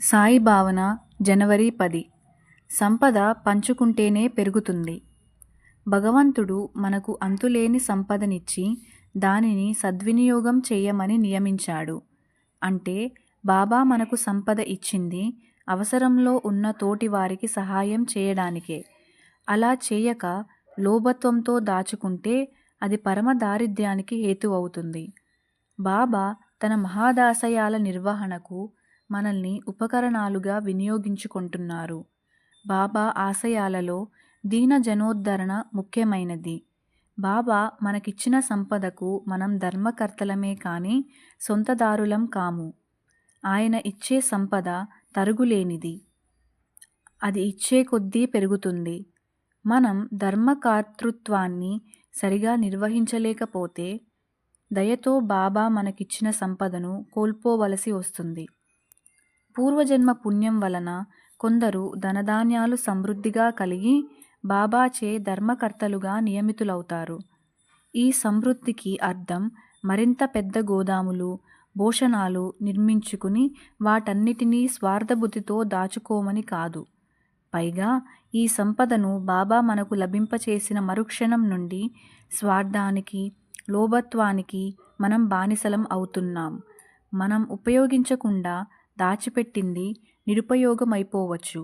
సాయి భావన జనవరి 10. సంపద పంచుకుంటేనే పెరుగుతుంది. భగవంతుడు మనకు అంతులేని సంపదనిచ్చి దానిని సద్వినియోగం చేయమని నియమించాడు. అంటే బాబా మనకు సంపద ఇచ్చింది అవసరంలో ఉన్న తోటివారికి సహాయం చేయడానికే. అలా చేయక లోభత్వంతో దాచుకుంటే అది పరమ దారిద్ర్యానికి హేతువవుతుంది. బాబా తన మహాదాశయాల నిర్వహణకు మనల్ని ఉపకరణాలుగా వినియోగించుకుంటున్నారు. బాబా ఆశయాలలో దీన జనోద్ధరణ ముఖ్యమైనది. బాబా మనకిచ్చిన సంపదకు మనం ధర్మకర్తలమే కానీ సొంతదారులం కాము. ఆయన ఇచ్చే సంపద తరుగులేనిది. అది ఇచ్చే కొద్దీ పెరుగుతుంది. మనం ధర్మకర్తృత్వాన్ని సరిగా నిర్వహించలేకపోతే దయతో బాబా మనకిచ్చిన సంపదను కోల్పోవలసి వస్తుంది. పూర్వజన్మ పుణ్యం వలన కొందరు ధనధాన్యాలు సమృద్ధిగా కలిగి బాబాచే ధర్మకర్తలుగా నియమితులవుతారు. ఈ సమృద్ధికి అర్థం మరింత పెద్ద గోదాములు, భూషణాలు నిర్మించుకుని వాటన్నిటినీ స్వార్థబుద్ధితో దాచుకోమని కాదు. పైగా ఈ సంపదను బాబా మనకు లభింపచేసిన మరుక్షణం నుండి స్వార్థానికి, లోభత్వానికి మనం బానిసలం అవుతున్నాం. మనం ఉపయోగించకుండా దాచిపెట్టింది నిరుపయోగమైపోవచ్చు.